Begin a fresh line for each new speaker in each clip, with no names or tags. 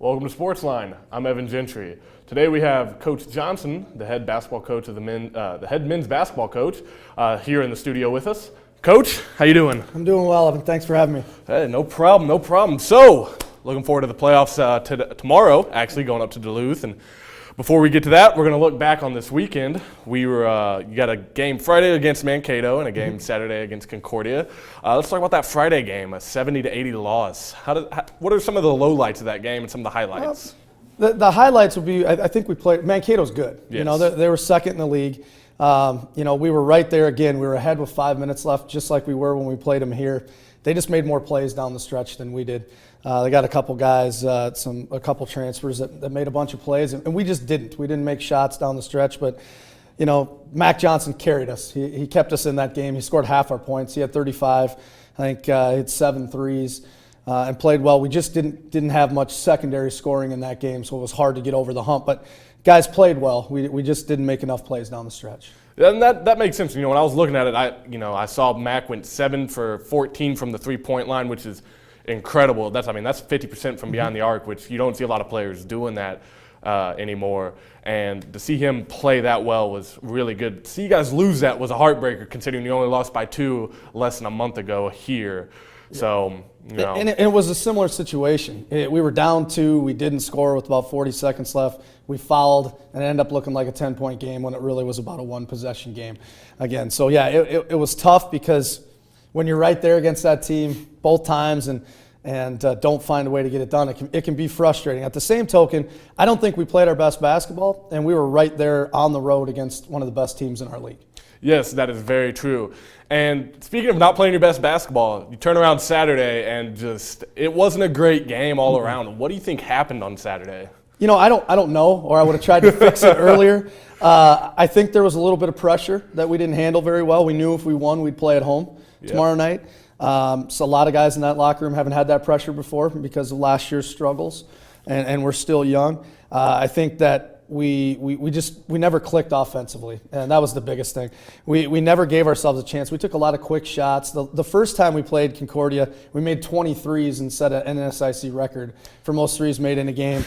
Welcome to Sports Line. I'm Evan Gentry. Today we have Coach Johnson, the head basketball coach of the head men's basketball coach, here in the studio with us. Coach, how you doing?
I'm doing well, Evan. Thanks for having me.
Hey, no problem, no problem. So, looking forward to the playoffs tomorrow, actually going up to Duluth. And before we get to that, we're going to look back on this weekend. You got a game Friday against Mankato and a game Saturday against Concordia. Let's talk about that Friday game, a 70-80 loss. What are some of the lowlights of that game and some of the highlights?
The highlights would be, I think we played, Mankato's good.
Yes.
You know, they were second in the league. We were right there again. We were ahead with 5 minutes left, just like we were when we played them here. They just made more plays down the stretch than we did. They got a couple guys, a couple transfers that made a bunch of plays, and we just didn't. We didn't make shots down the stretch, but, you know, Mac Johnson carried us. He kept us in that game. He scored half our points. He had 35. I think he had 7 threes and played well. We just didn't have much secondary scoring in that game, so it was hard to get over the hump. But guys played well. We just didn't make enough plays down the stretch.
And that makes sense. You know, when I was looking at it, I saw Mac went 7 for 14 from the three-point line, which is incredible. That's 50% from beyond the arc, which you don't see a lot of players doing that anymore. And to see him play that well was really good. To see you guys lose that was a heartbreaker, considering you only lost by 2 less than a month ago here. So, you know.
And it was a similar situation. We were down 2. We didn't score with about 40 seconds left. We fouled, and it ended up looking like a 10-point game when it really was about a 1-possession game again. So, yeah, it was tough because when you're right there against that team both times and don't find a way to get it done, it can be frustrating. At the same token, I don't think we played our best basketball, and we were right there on the road against one of the best teams in our league.
Yes, that is very true. And speaking of not playing your best basketball, you turn around Saturday and it wasn't a great game all around. What do you think happened on Saturday?
You know, I don't know, or I would have tried to fix it earlier. I think there was a little bit of pressure that we didn't handle very well. We knew if we won, we'd play at home tomorrow night. So a lot of guys in that locker room haven't had that pressure before because of last year's struggles, and we're still young. I think that we never clicked offensively, and that was the biggest thing. We never gave ourselves a chance. We took a lot of quick shots. The first time we played Concordia, we made 20 threes and set an NSIC record for most threes made in a game.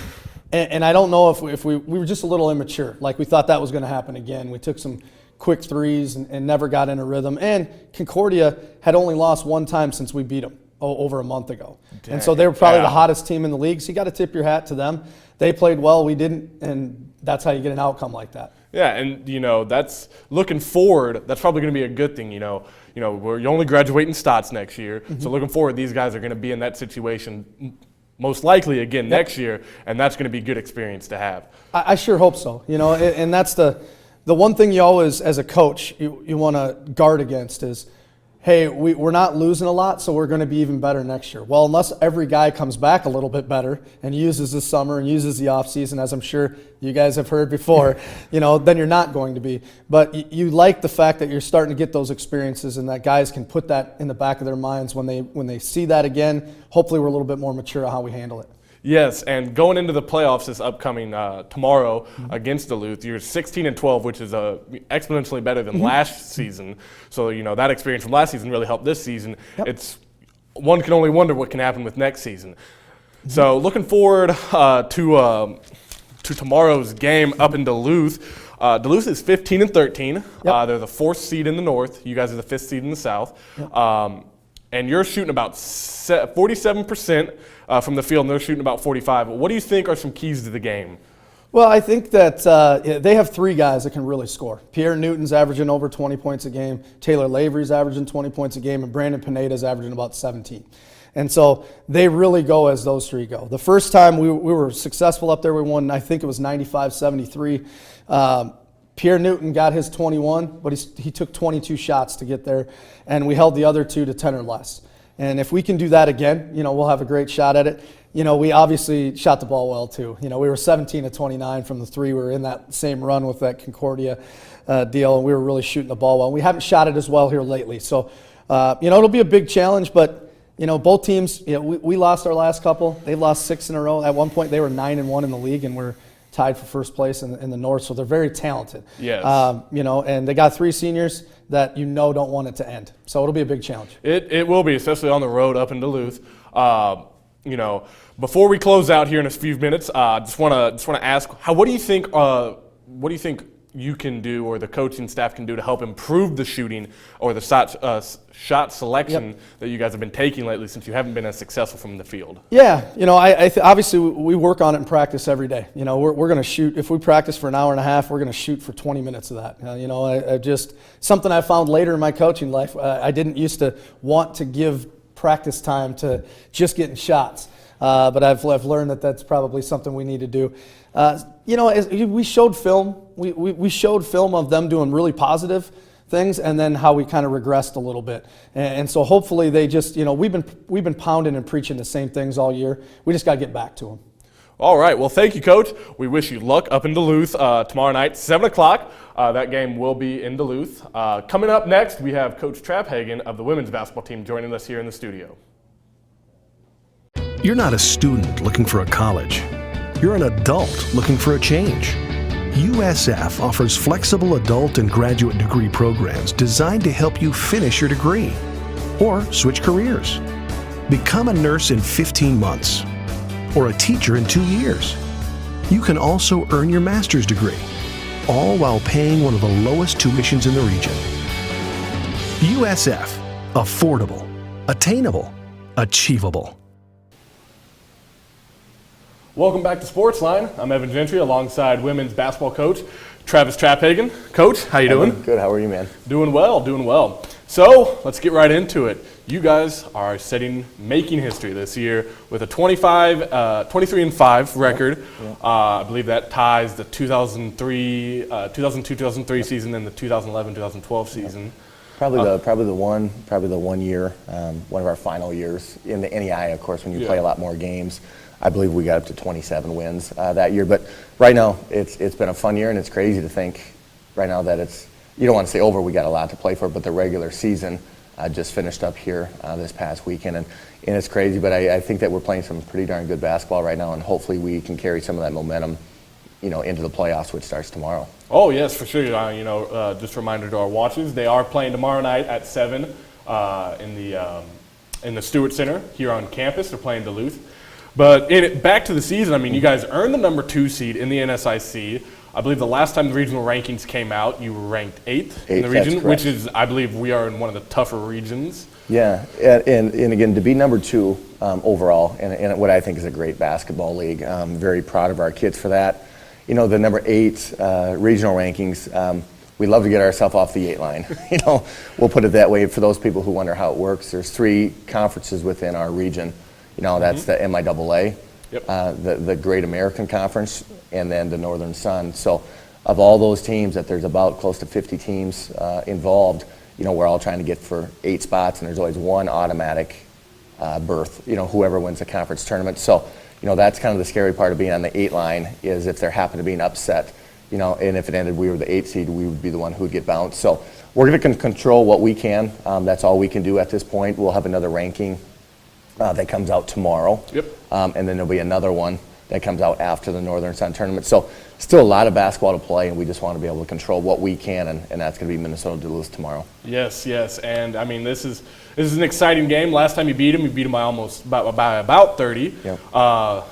And I don't know if we were just a little immature. Like, we thought that was going to happen again. We took some quick threes and never got in a rhythm. And Concordia had only lost 1 time since we beat them over a month ago. Dang. And so they were probably the hottest team in the league. So you got to tip your hat to them. They played well, we didn't, and that's how you get an outcome like that. Yeah,
and that's looking forward. That's probably going to be a good thing. You only graduate in Stotts next year, so looking forward, these guys are going to be in that situation most likely again next year, and that's going to be a good experience to have.
I sure hope so. And that's the one thing you always, as a coach, you want to guard against is, hey, we're not losing a lot, so we're going to be even better next year. Well, unless every guy comes back a little bit better and uses the summer and uses the offseason, as I'm sure you guys have heard before, then you're not going to be. But you like the fact that you're starting to get those experiences and that guys can put that in the back of their minds when they see that again. Hopefully we're a little bit more mature on how we handle it.
Yes, and going into the playoffs this upcoming tomorrow against Duluth, you're 16-12, which is exponentially better than last season. So, that experience from last season really helped this season. Yep. One can only wonder what can happen with next season. So, looking forward to tomorrow's game up in Duluth. Duluth is 15-13.
Yep.
They're the 4th seed in the North. You guys are the 5th seed in the South. Yep. And you're shooting about 47% from the field, and they're shooting about 45%. What do you think are some keys to the game?
Well, I think that they have 3 guys that can really score. Pierre Newton's averaging over 20 points a game. Taylor Lavery's averaging 20 points a game, and Brandon Pineda's averaging about 17. And so they really go as those 3 go. The first time we were successful up there, we won, I think it was 95-73. Pierre Newton got his 21, but he took 22 shots to get there, and we held the other 2 to 10 or less. And if we can do that again, we'll have a great shot at it. We obviously shot the ball well too. We were 17-29 from the 3. We were in that same run with that Concordia deal, and we were really shooting the ball well. We haven't shot it as well here lately. So, it'll be a big challenge, but, both teams, we lost our last couple. They've lost 6 in a row. At one point, they were 9-1 in the league, and we're tied for first place in the North, so they're very talented.
Yes.
And they got 3 seniors that don't want it to end. So it'll be a big challenge.
It will be, especially on the road up in Duluth. before we close out here in a few minutes, just want to ask, what do you think you can do, or the coaching staff can do, to help improve the shooting or the shot selection that you guys have been taking lately, since you haven't been as successful from the field?
Yeah, obviously we work on it in practice every day. We're going to shoot. If we practice for an hour and a half, we're going to shoot for 20 minutes of that. I just, something I found later in my coaching life. I didn't used to want to give practice time to just getting shots, but I've learned that that's probably something we need to do. We showed film. We showed film of them doing really positive things, and then how we kind of regressed a little bit. And so hopefully they just, we've been pounding and preaching the same things all year. We just got to get back to them.
All right. Well, thank you, Coach. We wish you luck up in Duluth tomorrow night, 7 o'clock. That game will be in Duluth. Coming up next, we have Coach Traphagen of the women's basketball team joining us here in the studio.
You're not a student looking for a college. You're an adult looking for a change. USF offers flexible adult and graduate degree programs designed to help you finish your degree or switch careers. Become a nurse in 15 months or a teacher in 2 years. You can also earn your master's degree, all while paying one of the lowest tuitions in the region. USF, affordable, attainable, achievable.
Welcome back to Sports Line. I'm Evan Gentry alongside women's basketball coach Travis Traphagen. Coach, how you doing?
Good. How are you, man?
Doing well. So let's get right into it. You guys are making history this year with a 23-5 record. Yeah. I believe that ties the 2002-2003 season and the 2011-2012 season.
Probably the one year, one of our final years in the NEI, of course, when you play a lot more games. I believe we got up to 27 wins that year. But right now, it's been a fun year, and it's crazy to think right now that you don't want to say over. We got a lot to play for, but the regular season just finished up here this past weekend, and it's crazy. But I think that we're playing some pretty darn good basketball right now, and hopefully we can carry some of that momentum, into the playoffs, which starts tomorrow.
Oh yes, for sure. Just a reminder to our watchers, they are playing tomorrow night at 7 in the Stewart Center here on campus. They're playing Duluth. But back to the season, you guys earned the number 2 seed in the NSIC. I believe the last time the regional rankings came out, you were ranked 8th in the region, which is, I believe, we are in one of the tougher regions.
Yeah, and again, to be number 2 overall, and what I think is a great basketball league. I'm very proud of our kids for that. The number 8 regional rankings, we love to get ourselves off the 8 line. We'll put it that way for those people who wonder how it works. There's 3 conferences within our region. That's the MIAA, the Great American Conference, and then the Northern Sun. So of all those teams, there's about close to 50 teams involved, we're all trying to get for 8 spots, and there's always one automatic berth, whoever wins the conference tournament. So, that's kind of the scary part of being on the 8 line, is if there happened to be an upset, and if it ended we were the 8th seed, we would be the one who would get bounced. So we're going to control what we can. That's all we can do at this point. We'll have another ranking that comes out tomorrow.
Yep.
And then there'll be another one that comes out after the Northern Sun tournament. So still a lot of basketball to play, and we just want to be able to control what we can, and that's going to be Minnesota Duluth tomorrow.
Yes. And this is an exciting game. Last time you beat them by about 30.
Yep.
But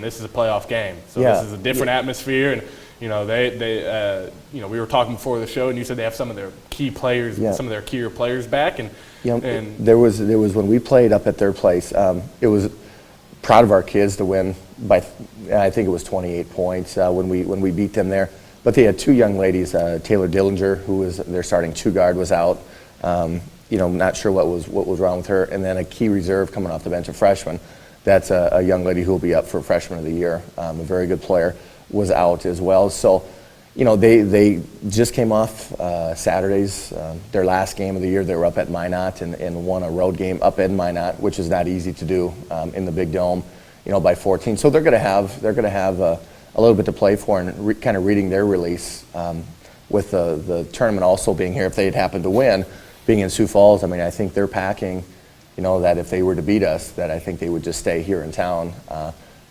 this is a playoff game, so this is a different atmosphere, and we were talking before the show, and you said they have some of their key players, some of their key players back, and
there was when we played up at their place, it was proud of our kids to win by, I think it was 28 points when we beat them there. But they had 2 young ladies, Taylor Dillinger, who was their starting 2 guard, was out. Not sure what was wrong with her, and then a key reserve coming off the bench, a freshman. That's a young lady who will be up for Freshman of the Year. A very good player, was out as well. So, they just came off Saturday's, their last game of the year. They were up at Minot and won a road game up at Minot, which is not easy to do in the Big Dome, by 14. So they're going to have a little bit to play for, and kind of reading their release with the tournament also being here. If they had happened to win, being in Sioux Falls, I think they're packing. That if they were to beat us, that I think they would just stay here in town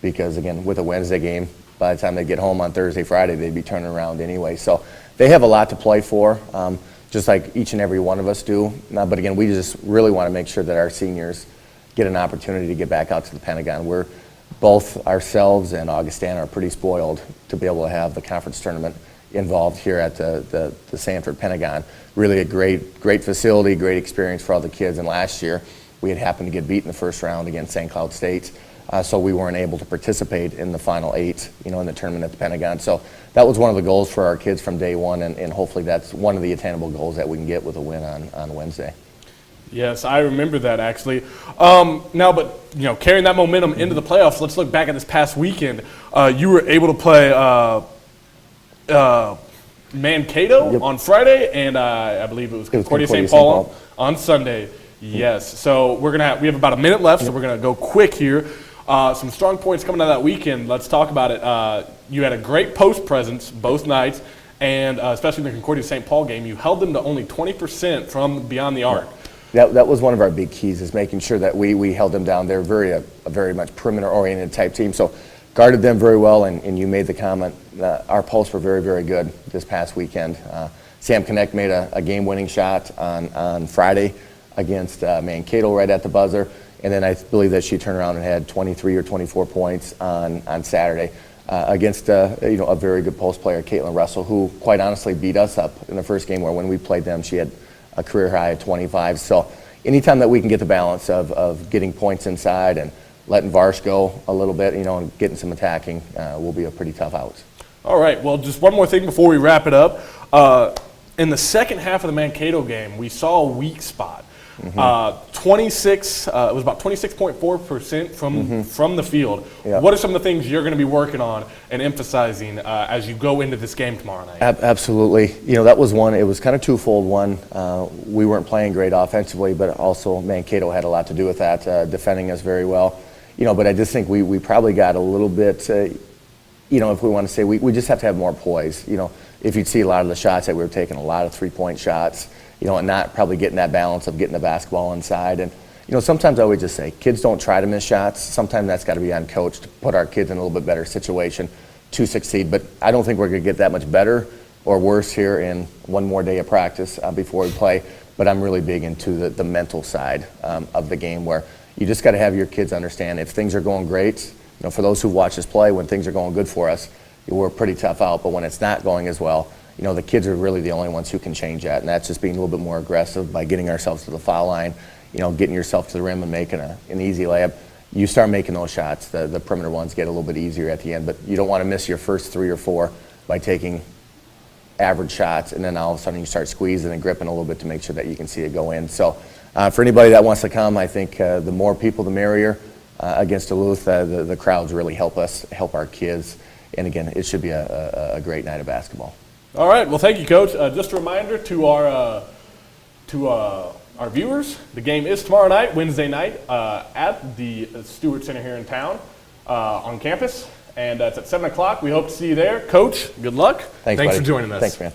because, again, with a Wednesday game, by the time they get home on Thursday, Friday, they'd be turning around anyway. So they have a lot to play for, just like each and every one of us do. But again, we just really want to make sure that our seniors, get an opportunity to get back out to the Pentagon. We're both ourselves and Augustana are pretty spoiled to be able to have the conference tournament involved here at the Sanford Pentagon. Really a great facility, great experience for all the kids. And last year, we had happened to get beat in the first round against St. Cloud State, so we weren't able to participate in the final 8, in the tournament at the Pentagon. So that was one of the goals for our kids from day one, and hopefully that's one of the attainable goals that we can get with a win on Wednesday.
Yes, I remember that actually. Now, but carrying that momentum into the playoffs, let's look back at this past weekend. You were able to play Mankato on Friday, and I believe it was Concordia St. Paul on Sunday. Yes. So we have about a minute left, so we're gonna go quick here. Some strong points coming out of that weekend. Let's talk about it. You had a great post presence both nights, and especially in the Concordia St. Paul game, you held them to only 20% from beyond the arc.
That was one of our big keys, is making sure that we held them down. They're a very much perimeter-oriented type team, so guarded them very well, and you made the comment, our posts were very, very good this past weekend. Sam Connect made a game-winning shot on Friday against Mankato right at the buzzer, and then I believe that she turned around and had 23 or 24 points on Saturday against a very good post player, Caitlin Russell, who quite honestly beat us up in the first game, where when we played them, she had a career high of 25. So anytime that we can get the balance of getting points inside and letting Varsh go a little bit, and getting some attacking, will be a pretty tough out. All
right, well, just one more thing before we wrap it up. In the second half of the Mankato game, we saw a weak spot. 26, it was about 26.4% from the field. Yep. What are some of the things you're going to be working on and emphasizing as you go into this game tomorrow night?
Absolutely. That was one. It was kind of twofold. One, we weren't playing great offensively, but also Mankato had a lot to do with that, defending us very well. But I just think we probably got a little bit, if we want to say, we just have to have more poise. If you'd see a lot of the shots that we were taking, a lot of three-point shots, and not probably getting that balance of getting the basketball inside. And, sometimes I always just say, kids don't try to miss shots. Sometimes that's got to be on coach to put our kids in a little bit better situation to succeed. But I don't think we're going to get that much better or worse here in one more day of practice before we play. But I'm really big into the mental side of the game, where you just got to have your kids understand if things are going great. For those who watch us play, when things are going good for us, we're pretty tough out. But when it's not going as well, the kids are really the only ones who can change that, and that's just being a little bit more aggressive by getting ourselves to the foul line, getting yourself to the rim and making an easy layup. You start making those shots, the perimeter ones get a little bit easier at the end, but you don't want to miss your first 3 or 4 by taking average shots, and then all of a sudden you start squeezing and gripping a little bit to make sure that you can see it go in. So for anybody that wants to come, I think the more people, the merrier. Against Duluth, the crowds really help our kids, and again, it should be a great night of basketball.
All right. Well, thank you, Coach. Just a reminder to our viewers, the game is tomorrow night, Wednesday night, at the Stewart Center here in town on campus, and it's at 7 o'clock. We hope to see you there. Coach, good luck.
Thanks
for joining us.
Thanks, man.